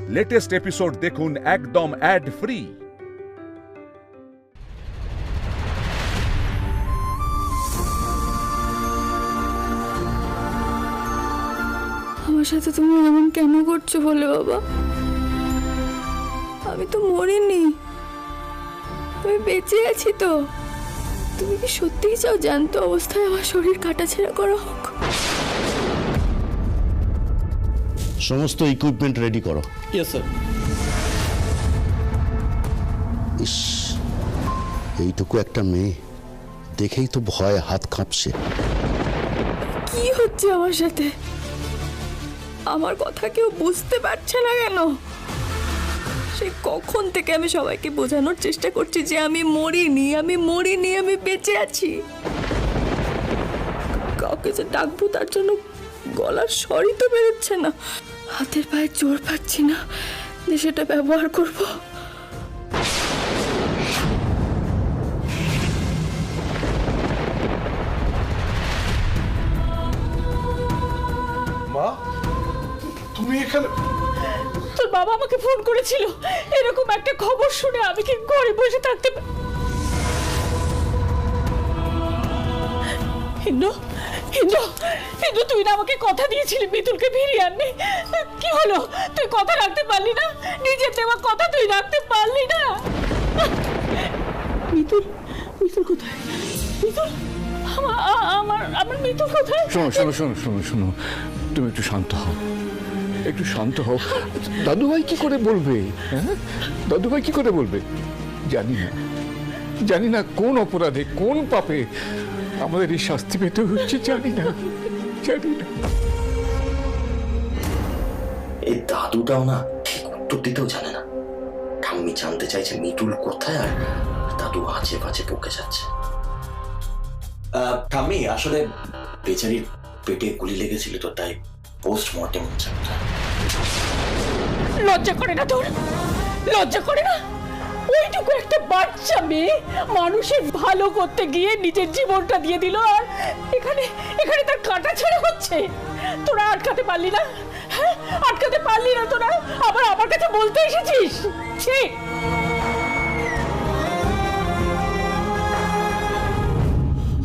Latest episode দেখুন একদম add free. আমার সাথে তুমি এমন কেন করছো বলে বাবা? আমি তো মরিনি, আমি বেঁচে আছি তো। তুমি কি সত্যিই চাও জ্যান্ত অবস্থায় আমার শরীর কাটাছেঁড়া করা হোক? সমস্ত ইকুইপমেন্ট রেডি করো। Yes sir. ইস, এইটুকু একটা মেয়ে, দেখেই তো ভয়ে হাত কাঁপছে। কি হচ্ছে আমার সাথে? আমার কথা কেউ বুঝতে পারছে না কেন? সে কখন থেকে আমি সবাইকে বোঝানোর চেষ্টা করছি যে আমি মরিনি, আমি বেঁচে আছি। কাউকে যে ডাকবো তার জন্য গলার স্বরই তো বেরোচ্ছে না, হাতের পায়ে জোর পাচ্ছি না যে সেটা ব্যবহার করব। মা, তুমি এখানে? তোর বাবা আমাকে ফোন করেছিল, এরকম একটা খবর শুনে আমি কি ঘরে বসে থাকতে হিন্দু হিন্দু হিন্দু, তুই না আমাকে কথা দিয়েছিলি মিতুলকে ফিরিয়ে আনবি। কি হলো? তুই কথা রাখতে পারলি না? নিজের দেওয়া কথা তুই রাখতে পারলি না? মিতুল, মিতুল কোথায়? মিতুল, আমার মিতুল কোথায়? শোনো শোনো শোনো শোনো শোনো, তুমি একটু শান্ত হও, একটু শান্ত হও। দাদুভাই কি করে বলবে? হ্যাঁ, দাদুভাই কি করে বলবে? জানি না, জানি না কোন অপরাধে, কোন পাপে আমাদের এই শাস্তি পেতে হচ্ছে, জানি না, জানি না। এই দাদুটাও না ঠিক উত্তর দিতেও জানে না। ঠাম্মি জানতে চাইছে মিতুল কোথায়, আর দাদু আজে বাজে বকে যাচ্ছে। ঠাম্মি, আসলে বেচারির পেটে গুলি লেগেছিল তো, তাই পোস্টমর্টেম হচ্ছে। লজ্জা করে না তোর? লজ্জা করে না? ওইটুকু একটা বাচ্চা মেয়ে মানুষের ভালো করতে গিয়ে নিজের জীবনটা দিয়ে দিল, আর এখানে এখানে তার কাটাছেঁড়া হচ্ছে। তোরা আটকাতে পারলি না? হ্যাঁ, আটকাতে পারলি না তোরা? আবার আমার কাছে বলতে এসেছিস? ঠিক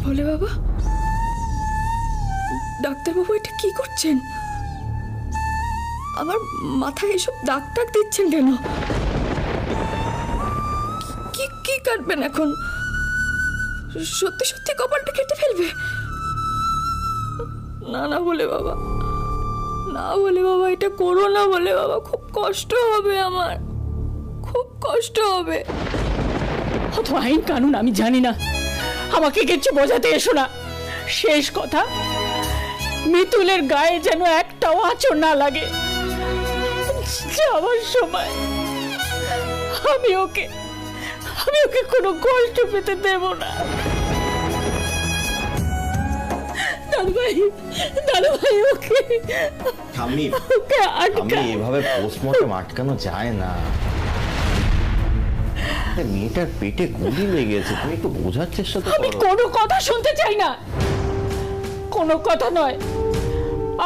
বলে বাবা, ডাক্তারবাবু এটা কি করছেন? আমার মাথায় এসব দাগ টাগ দিচ্ছেন কেন? কি কি কাটবেন এখন? সত্যি সত্যি কপালটা কেটে ফেলবে? না না বলে বাবা, না বলে বাবা, এটা করো না বলে বাবা। খুব কষ্ট হবে আমার, খুব কষ্ট হবে। অত আইন কানুন আমি জানি না, আমাকে কিছু বোঝাতে এসো না। শেষ কথা, মিতুলের গায়ে যেন একটাও আঁচড় না লাগে। যাওয়ার সময় আমি ওকে কোনো কষ্ট পেতে দেব না। দাদুভাই, দাদুভাই, ওকে ঠাম্মি, এভাবে পোস্টমর্টেম আটকানো যায় না। মেয়েটার পেটে গুলি লেগেছে, তুমি একটু বোঝার চেষ্টা তো আমি করো। কোনো কথা শুনতে চাই না, কোনো কথা নয়।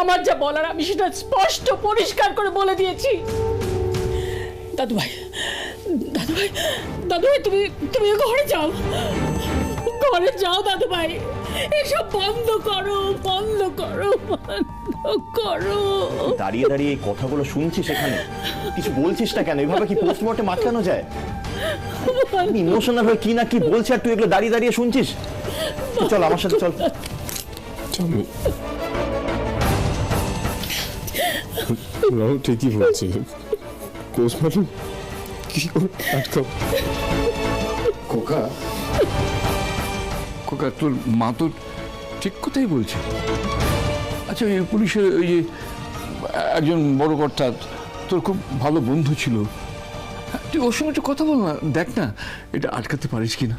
আমার যা বলার আমি সেটা স্পষ্ট পরিষ্কার করে বলে দিয়েছি। দাদুভাই, দাদুভাই, দাদুভাই, তুমি ঘরে যাও, ঘরে যাও দাদুভাই। এসব বন্ধ করো, বন্ধ করো, বন্ধ করো। দাঁড়িয়ে দাঁড়িয়ে এই কথাগুলো শুনছিস, এখানে কিছু বলছিস না কেন? এভাবে কি পোস্টমর্টেম আটকানো যায়? ইমোশনাল হয়ে কি না কি বলছে, আর তুই এগুলো দাঁড়িয়ে দাঁড়িয়ে শুনছিস। চল আমার সাথে, চল। ঠিকই বলছি, পোস্টমর্টেম কি করে আটকাও? খোকা, খোকা, তোর মা তো ঠিক কথাই বলছে। আচ্ছা, এই পুলিশের ওই যে একজন বড় কর্তা তোর খুব ভালো বন্ধু ছিল, তুই ওর সঙ্গে একটু কথা বল না, দেখ না এটা আটকাতে পারিস কিনা।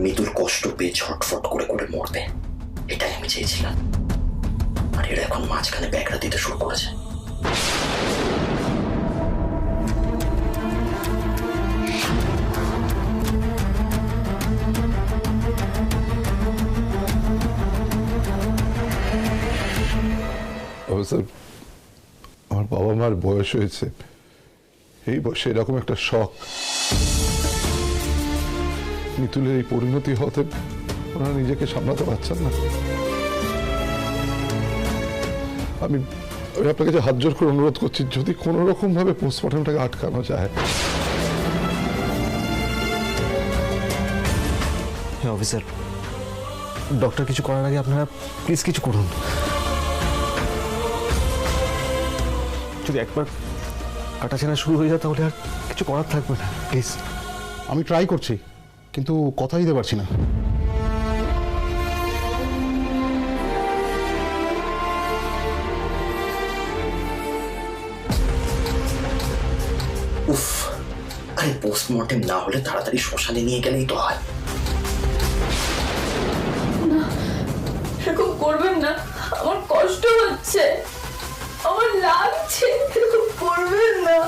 মিতুল কষ্ট পেয়ে ছটফট করে করে মরবে, এটাই আমি চেয়েছিলাম। আর এরা এখন মাঝখানে ব্যাগরা দিতে শুরু করেছে। স্যার, আমার বাবা মার বয়স হয়েছে, এই বয়সে এরকম একটা শখ, মিতুলের এই পরিণতি হতে ওনারা নিজেকে সামলাতে পারছেন না। আমি আপনার কাছে হাত জোর করে অনুরোধ করছি, যদি কোনো রকম ভাবে পোস্টমর্টমটাকে আটকানো যায়। হ্যাঁ অফিসার, ডক্টর কিছু করার আগে আপনারা প্লিজ কিছু করুন। যদি একবার কাটাছেঁড়া শুরু হয়ে যায় তাহলে আর কিছু করার থাকবে না, প্লিজ। আমি ট্রাই করছি, কিন্তু কথা দিতে পারছি না। উফ, আরে পোস্টমর্টেম না হলে তাড়াতাড়ি শ্মশানে নিয়ে গেলেই তো হয়। এরকম করবেন না, আমার কষ্ট হচ্ছে, আমার লাগছে, এরকম করবেন না।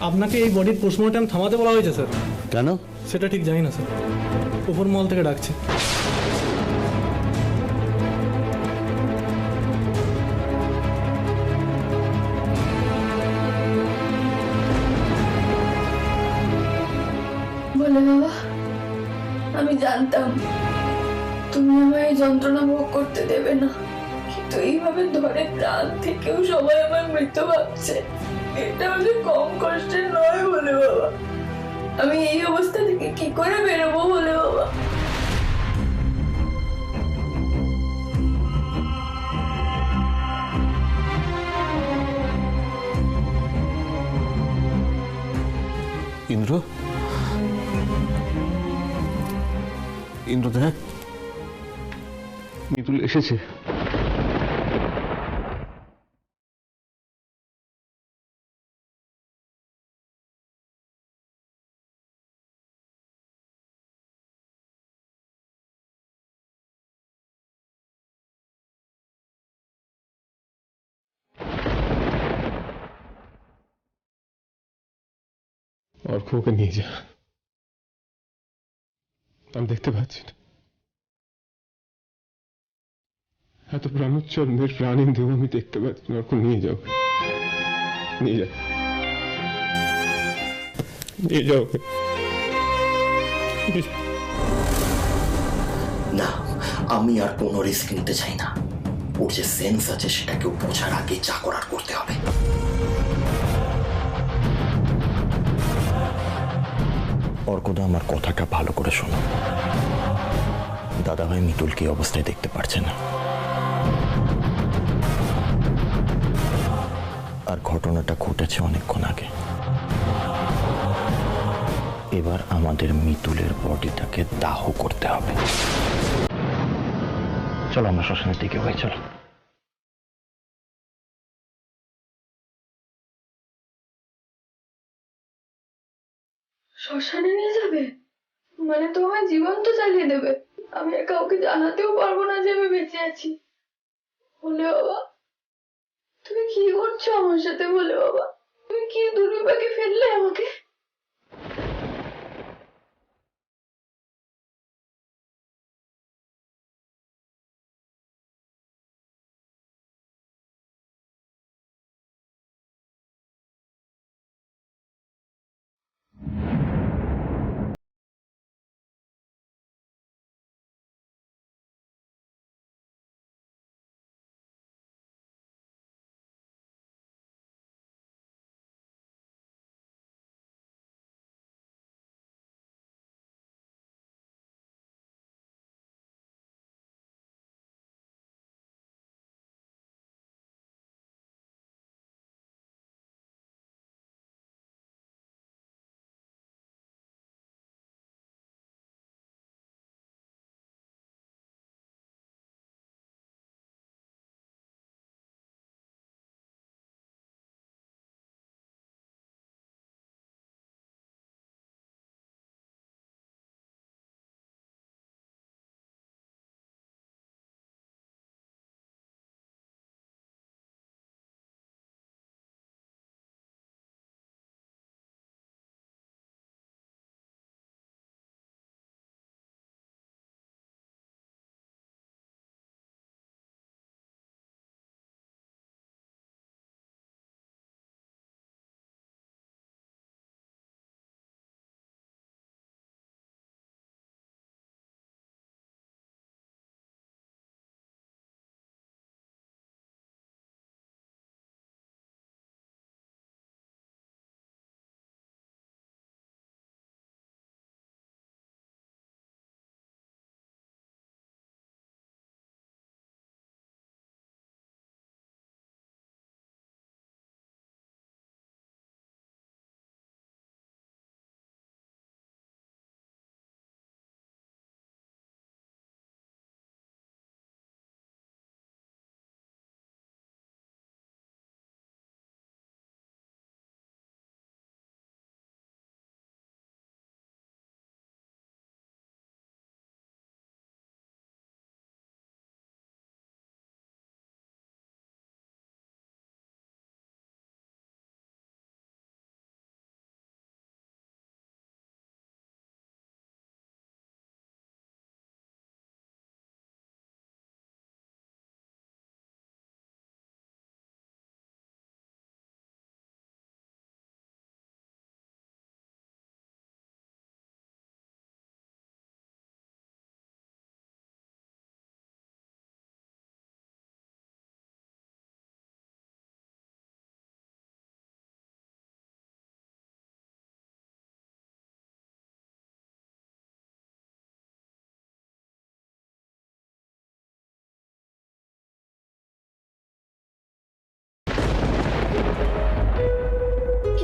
আপনাকে এই বডির পোস্টমর্টম থামাতে বলা হয়েছে স্যার। কেন? সেটা ঠিক জানি না স্যার, উপর মহল থেকে ডাকছে। বলে বাবা, আমি জানতাম তুমি আমায় এই যন্ত্রণা ভোগ করতে দেবে না, কিন্তু এইভাবে ধরে প্রাণ থেকেও সবাই আমার মৃত ভাবছে, এটা হলে কম কষ্টের নয়। বলে বাবা, আমি এই অবস্থা থেকে কি করে বেরোবো? বলে বাবা, ইন্দ্র, ইন্দ্র দেখ, মিতুল এসেছে। অর্ককে নিয়ে যা, আমি দেখতে পাচ্ছি না। এত প্রাণোচ্ছল মেয়ের প্রাণীন দেহ আমি দেখতে পাচ্ছি না। অর্ক নিয়ে যাও, নিয়ে যাও, নিয়ে যাও। না, আমি আর কোনো রিস্ক নিতে চাই না। ওর যে সেন্স আছে সেটাকেও বোঝার আগে যা করার করতে হবে। অর্কদা, আমার কথাটা ভালো করে শোনো। দাদাভাই মিতুলকে এই অবস্থায় দেখতে পারছে না, আর ঘটনাটা ঘটেছে অনেকক্ষণ আগে। এবার আমাদের মিতুলের বডিটাকে দাহ করতে হবে। চলো আমরা শ্মশানের দিকে হয়ে চলো। শ্মশানে নিয়ে যাবে মানে তো আমার জীবন তো চালিয়ে দেবে। আমি আর কাউকে জানাতেও পারবো না যে আমি বেঁচে আছি। বলে বাবা, তুমি কি করছো আমার সাথে? বলে বাবা, তুমি কি দুর্বিপাকে ফেললে আমাকে?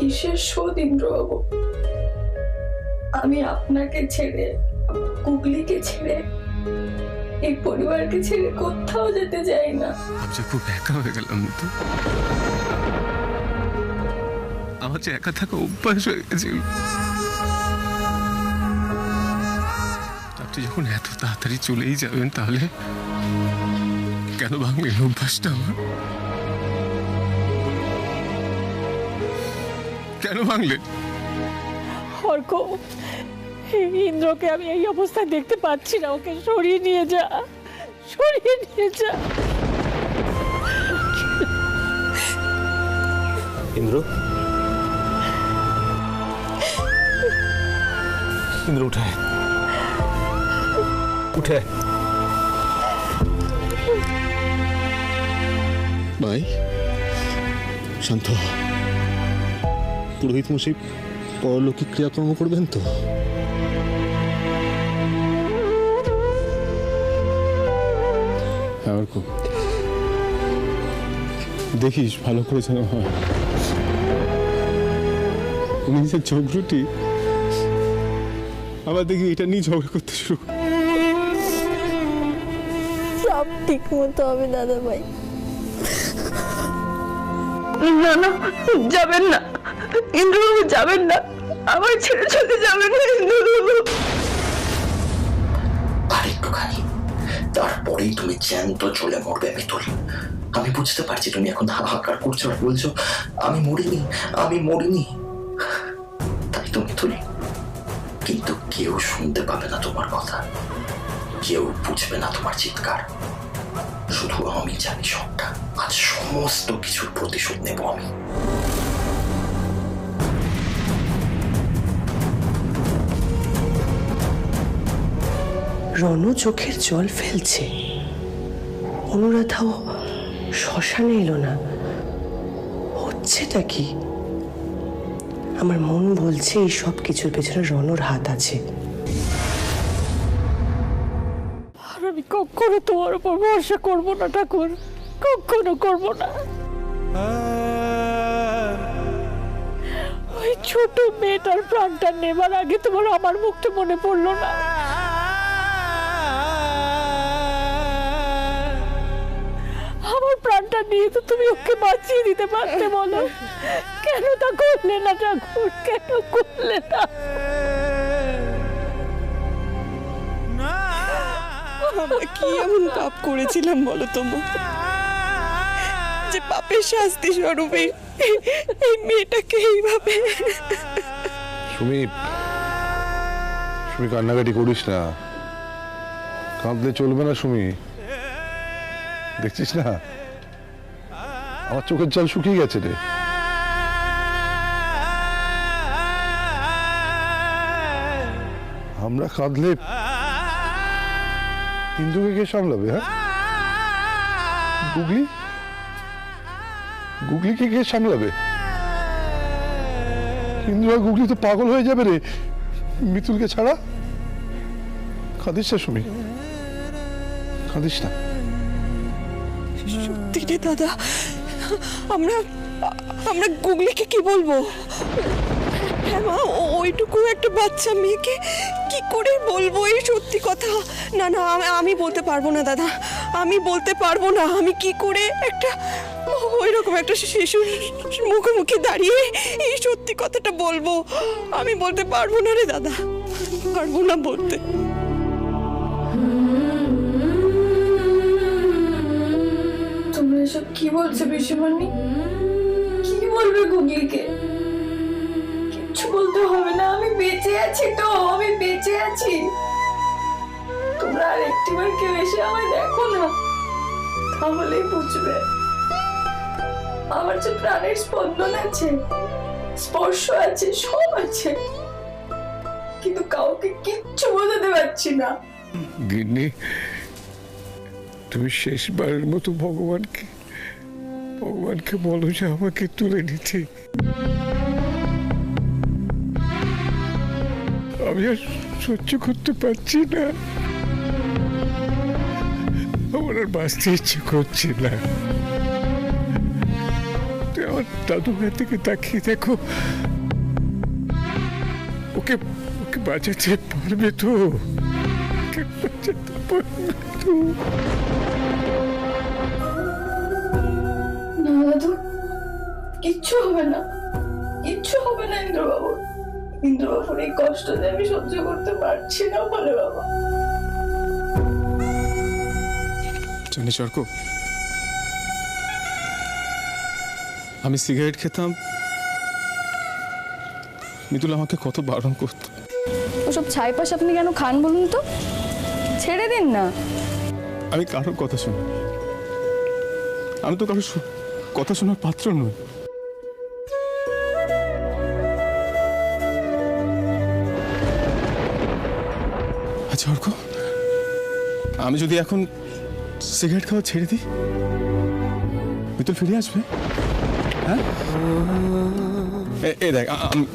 কিসের শোধ ইন্দ্রবাবু? আমি আপনাকে ছেড়ে, গুগলিকে ছেড়ে, এই পরিবারকে ছেড়ে কোথাও যেতে চাই না। আমি যে খুব একা হয়ে গেলাম তো, আমার যে একা থাকা অভ্যাস হয়ে গেছিল। আপনি যখন এত তাড়াতাড়ি চলেই যাবেন, তাহলে কেন ভাঙলেন অভ্যাসটা আমার? কেন ভাঙলেন? অর্ক, ইন্দ্রকে আমি এই অবস্থায় দেখতে পাচ্ছি না। ওকে সরিয়ে নিয়ে যা, সরিয়ে নিয়ে যা। ইন্দ্র, ইন্দ্র উঠে আয়। উঠে আয়। ভাই শান্ত হ। পুরোহিত মশাই পরলৌকিক ক্রিয়াকর্ম করবেন তো? দেখিস ভালো করে যেন হয়। উনি যে চোখ রুটি, আবার দেখি এটা নিয়ে ঝগড়া করতে শুরু। সব ঠিক মতো হবে দাদা ভাই। না না, যাবেন না ইন্দ্রবাবু, যাবেন না, আমার ছেড়ে চলে যাবেন না ইন্দ্রবাবু। আরেকটুখানি, তারপরেই তুমি জ্যান্ত চলে মরবে মিতুল। আমি বুঝতে পারছি তুমি এখন হাহাকার করছো আর বলছো আমি মরিনি, আমি মরিনি, তাই তো মিতুল। কিন্তু কেউ শুনতে পাবে না তোমার কথা, কেউ বুঝবে না তোমার চিৎকার। শুধু আমি জানি সবটা। আজ সমস্ত কিছুর প্রতিশোধ নেব আমি। রণ চোখের জল ফেলছে, অনুরাধাও শ্মশানে এলো না। হচ্ছেটা কি? আমার মন বলছে এই সব কিছুর পেছনে রণর হাত আছে। আর আমি কখনো তোমার উপর ভরসা করবো না ঠাকুর, কখনো করবো না। ওই ছোট মেয়েটার প্রাণটা নেবার আগে তোমার আমার মুখটা মনে পড়লো না? আমার প্রাণটা নিয়ে তো তুমি ওকে বাঁচিয়ে দিতে পারতে, বলো কেন তা করলে না ঠাকুর, কেন করলে না? আমরা কি এমন পাপ করেছিলাম বলো তোমার, যে পাপের শাস্তি স্বরূপে এই মেয়েটাকে এইভাবে? সুমি, সুমি কান্নাকাটি করিস না, কাঁদলে চলবে না সুমি। দেখছিস না আমার চোখের জল শুকিয়ে গেছে রে। আমরা কাঁদলে ইন্দুকে কে সামলাবে? হ্যাঁ, গুগলি, গুগলিকে কে সামলাবে? ইন্দু আর গুগলি তো পাগল হয়ে যাবে রে মিতুলকে ছাড়া। কাঁদিস না সুমি, কাঁদিস না। সত্যি রে দাদা, আমরা আমরা গুগলিকে কি বলবো? হ্যাঁ মা, ওইটুকু একটা বাচ্চা মেয়েকে কি করে বলবো এই সত্যি কথা? না না, আমি বলতে পারবো না দাদা, আমি বলতে পারবো না। আমি কি করে একটা ওইরকম একটা শিশুর মুখোমুখি দাঁড়িয়ে এই সত্যি কথাটা বলবো? আমি বলতে পারবো না রে দাদা, পারবো না বলতে। তোমরা এসব কি বলছো পিসিমণি? কি বলবে গুগলিকে? কিচ্ছু বলতে হবে না, আমি বেঁচে আছি তো, আমি বেঁচে আছি। তোমরা আর একটিবার কেউ এসে আমায় দেখো না, তাহলেই বুঝবে আমার যে প্রাণের স্পন্দন আছে, স্পর্শ আছে, সব আছে, কিন্তু কাউকে কিচ্ছু বোঝাতে পারছি না। গিন্নি, তুমি শেষবারের মতো ভগবানকে বলো যে আমাকে তুলে নিতে। আমি আর সহ্য করতে পারছি না, আমার আর বাঁচতে ইচ্ছে করছে না। আমার দাদু ভাইয়ের দিকে তাকিয়ে দেখো, ওকে ওকে বাঁচাতে পারবে তো? ওকে বাঁচাতে পারবে তো? না দাদু, কিচ্ছু হবে না, কিচ্ছু হবে না ইন্দ্রবাবুর। ইন্দ্রবাবুর এই কষ্ট যে আমি সহ্য করতে পারছি না বলে বাবা। জানিস অর্ক, আমি সিগারেট খেতাম, মিতুল আমাকে কত বারণ করতো। ওসব ছাইপাশ আপনি কেন খান বলুন তো? ছেড়ে দিন না। আমি কারোর কথা শুনি, আমি তো কারোর কথা শোনার পাত্র নই। আচ্ছা অর্ক, আমি যদি এখন সিগারেট খাওয়া ছেড়ে দিই, মিতুল ফিরে আসবে? হ্যাঁ, এই দেখ,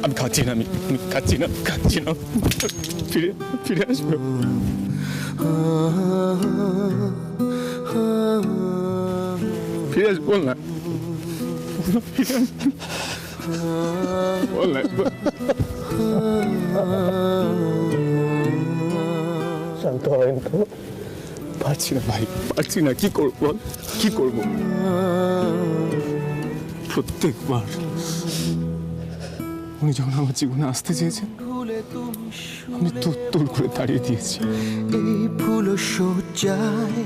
আমি খাচ্ছি না, আমি খাচ্ছি না, ফিরে ফিরে আসবে। ফিরে আসবে, বল না, ফিরে আসবে, বল না। শান্ত হবেন তো? পারছি না ভাই, পারছি না, কি করবো বল, কি করবো? প্রত্যেকবার উনি যখন আমার জীবনে আসতে চেয়েছেন, আমি তোর করে তাড়িয়ে দিয়েছি। এই ফুল সজ্জায়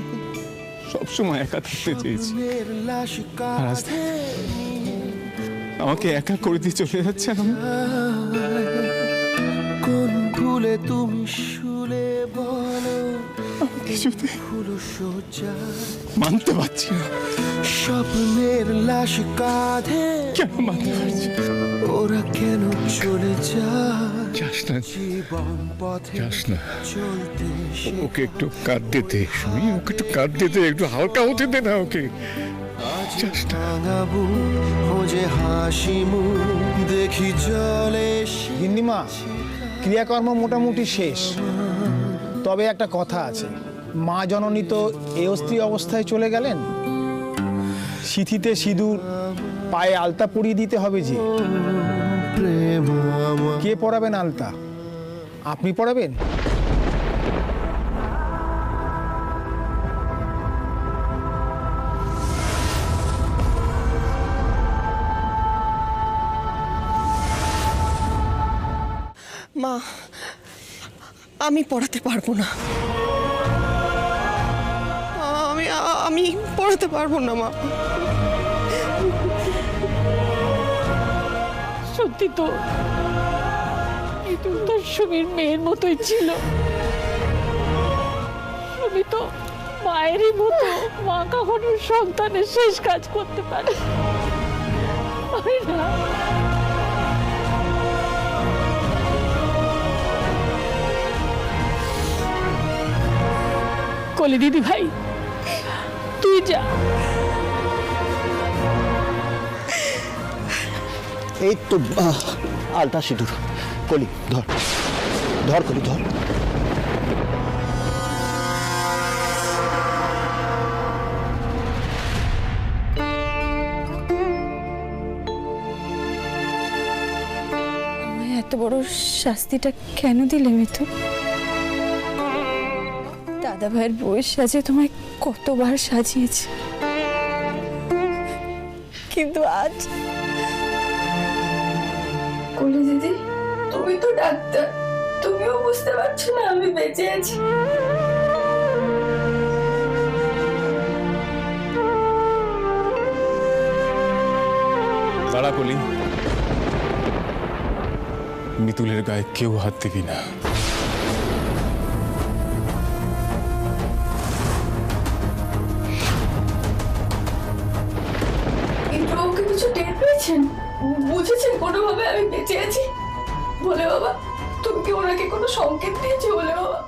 সবসময় একা থাকতে চেয়েছি, আর আজ আমাকে একা করে দিয়ে চলে যাচ্ছেন। আমি কোন ফুলে তুমি শুলে বলো, কিছুতে মানতে পারছি না। স্বপ্নের লাশ কাঁধে কেন মানতে পারছি? ওরা কেন চলে যায়? যাস না, যাস না, ওকে একটু কাঁদতে দে শুনি, ওকে একটু কাঁদতে দে, একটু হালকা হতে দে না ওকে। যে হাসি মুখ দেখি চলে। গিন্নিমা, ক্রিয়াকর্ম মোটামুটি শেষ, তবে একটা কথা আছে, মা জননী তো এই অস্থির অবস্থায় চলে গেলেন, সিঁথিতে সিঁদুর, পায়ে আলতা পরিয়ে দিতে হবে। যে কে পরাবেন আলতা? আপনি পরাবেন? মা, আমি পড়াতে পারবো না, আমি পড়াতে পারবো না মা। সত্যি তো, মিতুল তো সুমির মেয়ের মতোই ছিল। সুমি তো মায়েরই মতো, মা কখনো সন্তানের শেষ কাজ করতে পারে না। কলি দিদি ভাই, তুই যা। এই তো আলতা সিঁদুর। কলি ধর, ধর কলি ধর। আমায় এত বড় শাস্তিটা কেন দিলে মিতু? দাদা ভাইয়ের বউয়ের সাজে তোমায় কতবার সাজিয়েছে, কিন্তু আজ। কলি দিদি, তুমি তো ডাক্তার, তুমিও বুঝতে পারছো না আমি বেঁচে আছি। দাঁড়া কলি, মিতুলের গায়ে কেউ হাত দিবি না। ইন্দ্রবাবুকে কিছু টের পেয়েছেন? বুঝেছেন কোনোভাবে আমি বেঁচে আছি? বলে বাবা, তুমি কি ওনাকে কোনো সংকেত দিয়েছো? বলে বাবা।